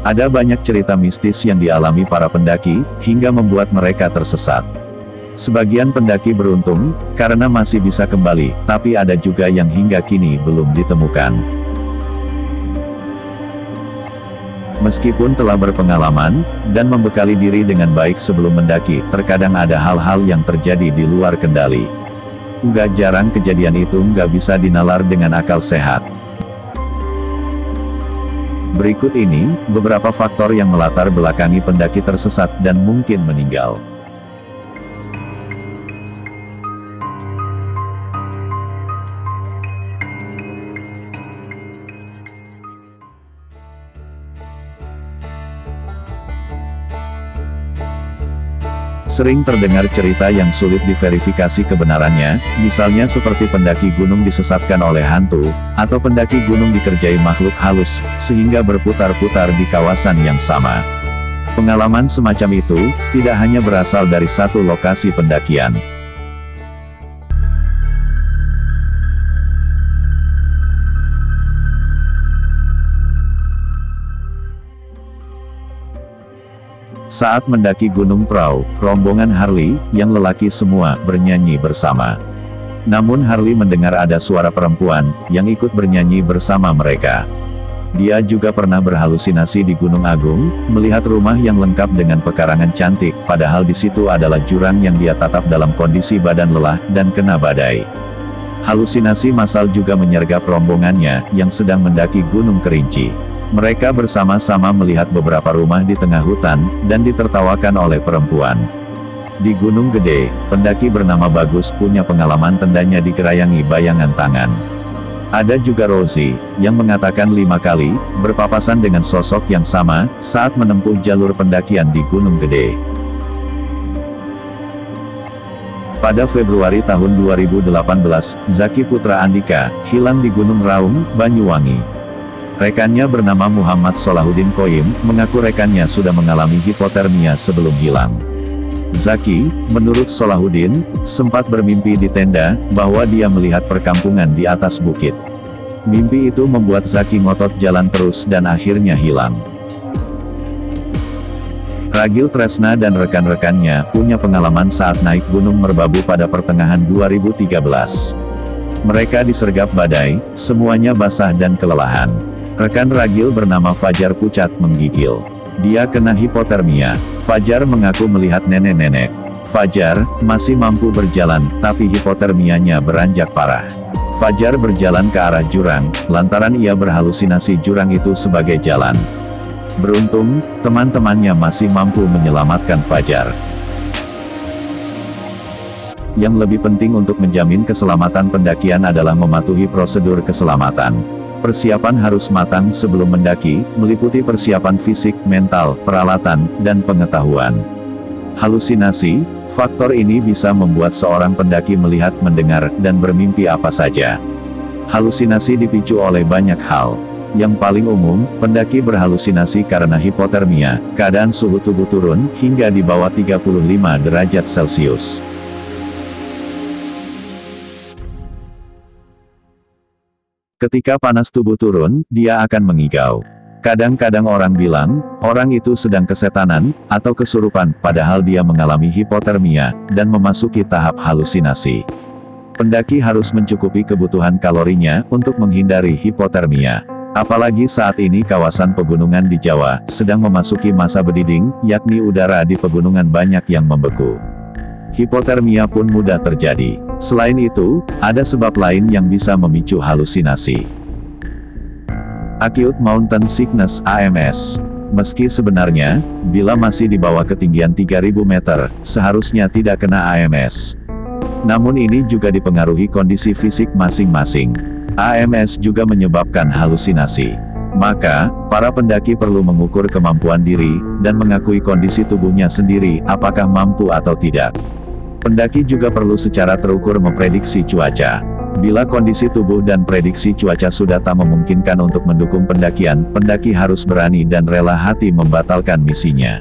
Ada banyak cerita mistis yang dialami para pendaki, hingga membuat mereka tersesat. Sebagian pendaki beruntung, karena masih bisa kembali, tapi ada juga yang hingga kini belum ditemukan. Meskipun telah berpengalaman, dan membekali diri dengan baik sebelum mendaki, terkadang ada hal-hal yang terjadi di luar kendali. Nggak jarang kejadian itu nggak bisa dinalar dengan akal sehat. Berikut ini, beberapa faktor yang melatar belakangi pendaki tersesat dan mungkin meninggal. Sering terdengar cerita yang sulit diverifikasi kebenarannya, misalnya seperti pendaki gunung disesatkan oleh hantu, atau pendaki gunung dikerjai makhluk halus, sehingga berputar-putar di kawasan yang sama. Pengalaman semacam itu, tidak hanya berasal dari satu lokasi pendakian. Saat mendaki Gunung Prau, rombongan Harley, yang lelaki semua, bernyanyi bersama. Namun Harley mendengar ada suara perempuan, yang ikut bernyanyi bersama mereka. Dia juga pernah berhalusinasi di Gunung Agung, melihat rumah yang lengkap dengan pekarangan cantik, padahal di situ adalah jurang yang dia tatap dalam kondisi badan lelah, dan kena badai. Halusinasi massal juga menyergap rombongannya, yang sedang mendaki Gunung Kerinci. Mereka bersama-sama melihat beberapa rumah di tengah hutan, dan ditertawakan oleh perempuan. Di Gunung Gede, pendaki bernama Bagus punya pengalaman tendanya digerayangi bayangan tangan. Ada juga Rosie, yang mengatakan 5 kali, berpapasan dengan sosok yang sama, saat menempuh jalur pendakian di Gunung Gede. Pada Februari tahun 2018, Zaki Putra Andika, hilang di Gunung Raung, Banyuwangi. Rekannya bernama Muhammad Solahuddin Qoyim, mengaku rekannya sudah mengalami hipotermia sebelum hilang. Zaki, menurut Solahuddin, sempat bermimpi di tenda, bahwa dia melihat perkampungan di atas bukit. Mimpi itu membuat Zaki ngotot jalan terus dan akhirnya hilang. Ragil Tresna dan rekan-rekannya punya pengalaman saat naik Gunung Merbabu pada pertengahan 2013. Mereka disergap badai, semuanya basah dan kelelahan. Rekan Ragil bernama Fajar pucat menggigil. Dia kena hipotermia. Fajar mengaku melihat nenek-nenek. Fajar masih mampu berjalan, tapi hipotermianya beranjak parah. Fajar berjalan ke arah jurang, lantaran ia berhalusinasi jurang itu sebagai jalan. Beruntung, teman-temannya masih mampu menyelamatkan Fajar. Yang lebih penting untuk menjamin keselamatan pendakian adalah mematuhi prosedur keselamatan. Persiapan harus matang sebelum mendaki, meliputi persiapan fisik, mental, peralatan, dan pengetahuan. Halusinasi, faktor ini bisa membuat seorang pendaki melihat, mendengar, dan bermimpi apa saja. Halusinasi dipicu oleh banyak hal. Yang paling umum, pendaki berhalusinasi karena hipotermia, keadaan suhu tubuh turun, hingga di bawah 35 derajat Celcius. Ketika panas tubuh turun, dia akan mengigau. Kadang-kadang orang bilang, orang itu sedang kesetanan, atau kesurupan, padahal dia mengalami hipotermia, dan memasuki tahap halusinasi. Pendaki harus mencukupi kebutuhan kalorinya, untuk menghindari hipotermia. Apalagi saat ini kawasan pegunungan di Jawa, sedang memasuki masa bediding, yakni udara di pegunungan banyak yang membeku. Hipotermia pun mudah terjadi. Selain itu, ada sebab lain yang bisa memicu halusinasi. Acute Mountain Sickness (AMS). Meski sebenarnya, bila masih di bawah ketinggian 3000 meter, seharusnya tidak kena AMS. Namun ini juga dipengaruhi kondisi fisik masing-masing. AMS juga menyebabkan halusinasi. Maka, para pendaki perlu mengukur kemampuan diri, dan mengakui kondisi tubuhnya sendiri, apakah mampu atau tidak. Pendaki juga perlu secara terukur memprediksi cuaca. Bila kondisi tubuh dan prediksi cuaca sudah tak memungkinkan untuk mendukung pendakian, pendaki harus berani dan rela hati membatalkan misinya.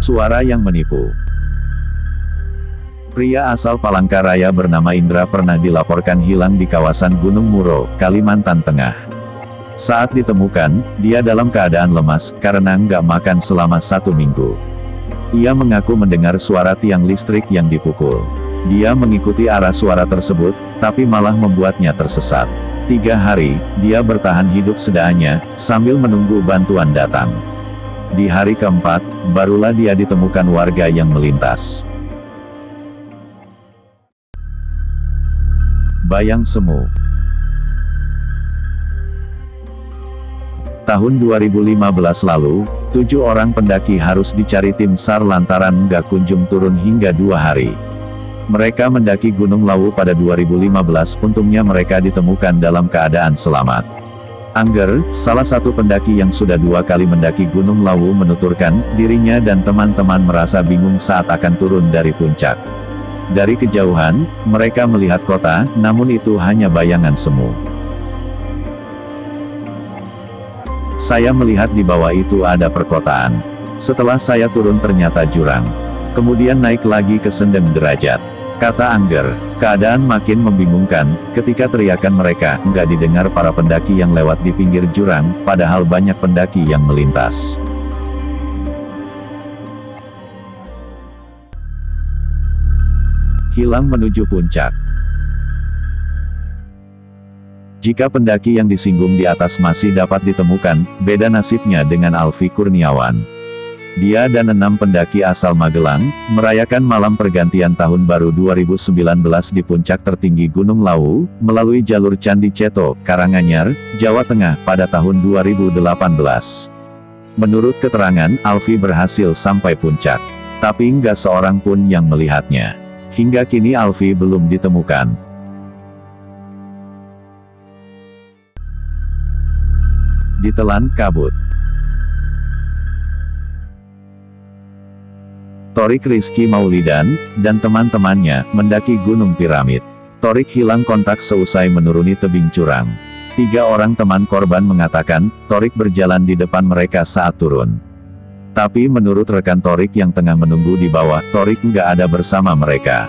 Suara yang menipu. Pria asal Palangkaraya bernama Indra pernah dilaporkan hilang di kawasan Gunung Muro, Kalimantan Tengah. Saat ditemukan, dia dalam keadaan lemas, karena nggak makan selama 1 minggu. Ia mengaku mendengar suara tiang listrik yang dipukul. Dia mengikuti arah suara tersebut, tapi malah membuatnya tersesat. 3 hari, dia bertahan hidup seadanya, sambil menunggu bantuan datang. Di hari keempat, barulah dia ditemukan warga yang melintas. Bayang Semu. Tahun 2015 lalu, 7 orang pendaki harus dicari tim SAR lantaran nggak kunjung turun hingga 2 hari. Mereka mendaki Gunung Lawu pada 2015, untungnya mereka ditemukan dalam keadaan selamat. Angger, salah satu pendaki yang sudah 2 kali mendaki Gunung Lawu menuturkan, dirinya dan teman-teman merasa bingung saat akan turun dari puncak. Dari kejauhan, mereka melihat kota, namun itu hanya bayangan semu. Saya melihat di bawah itu ada perkotaan. Setelah saya turun ternyata jurang. Kemudian naik lagi ke sendeng derajat. Kata Angger, keadaan makin membingungkan, ketika teriakan mereka nggak didengar para pendaki yang lewat di pinggir jurang, padahal banyak pendaki yang melintas. Hilang menuju puncak. Jika pendaki yang disinggung di atas masih dapat ditemukan, beda nasibnya dengan Alfi Kurniawan. Dia dan 6 pendaki asal Magelang, merayakan malam pergantian tahun baru 2019 di puncak tertinggi Gunung Lawu, melalui jalur Candi Ceto, Karanganyar, Jawa Tengah, pada tahun 2018. Menurut keterangan, Alfi berhasil sampai puncak. Tapi nggak seorang pun yang melihatnya. Hingga kini Alfi belum ditemukan. Ditelan kabut. Thorik Rizky Maulidan, dan teman-temannya, mendaki Gunung Piramid. Thorik hilang kontak seusai menuruni tebing curang. 3 orang teman korban mengatakan, Thorik berjalan di depan mereka saat turun. Tapi menurut rekan Thorik yang tengah menunggu di bawah, Thorik nggak ada bersama mereka.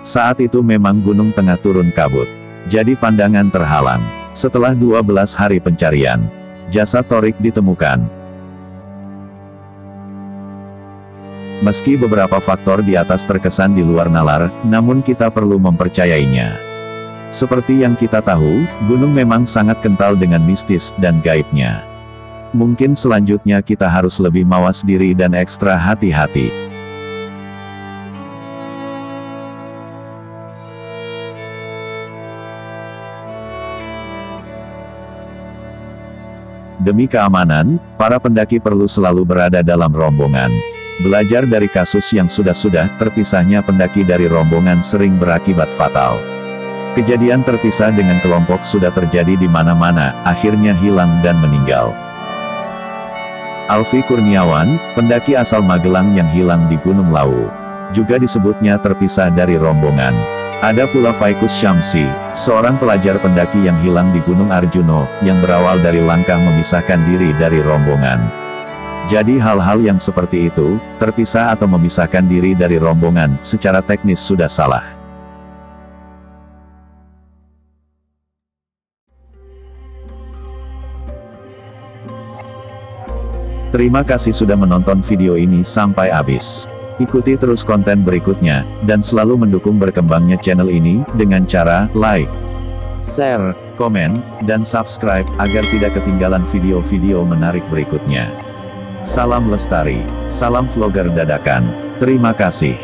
Saat itu memang gunung tengah turun kabut. Jadi pandangan terhalang. Setelah 12 hari pencarian, jasad Thorik ditemukan. Meski beberapa faktor di atas terkesan di luar nalar, namun kita perlu mempercayainya. Seperti yang kita tahu, gunung memang sangat kental dengan mistis dan gaibnya. Mungkin selanjutnya kita harus lebih mawas diri dan ekstra hati-hati. Demi keamanan, para pendaki perlu selalu berada dalam rombongan. Belajar dari kasus yang sudah-sudah, terpisahnya pendaki dari rombongan sering berakibat fatal. Kejadian terpisah dengan kelompok sudah terjadi di mana-mana, akhirnya hilang dan meninggal. Alfi Kurniawan, pendaki asal Magelang yang hilang di Gunung Lawu. Juga disebutnya terpisah dari rombongan. Ada pula Faikus Syamsi, seorang pelajar pendaki yang hilang di Gunung Arjuno, yang berawal dari langkah memisahkan diri dari rombongan. Jadi hal-hal yang seperti itu, terpisah atau memisahkan diri dari rombongan, secara teknis sudah salah. Terima kasih sudah menonton video ini sampai habis. Ikuti terus konten berikutnya, dan selalu mendukung berkembangnya channel ini, dengan cara like, share, komen, dan subscribe, agar tidak ketinggalan video-video menarik berikutnya. Salam lestari, salam vlogger dadakan, terima kasih.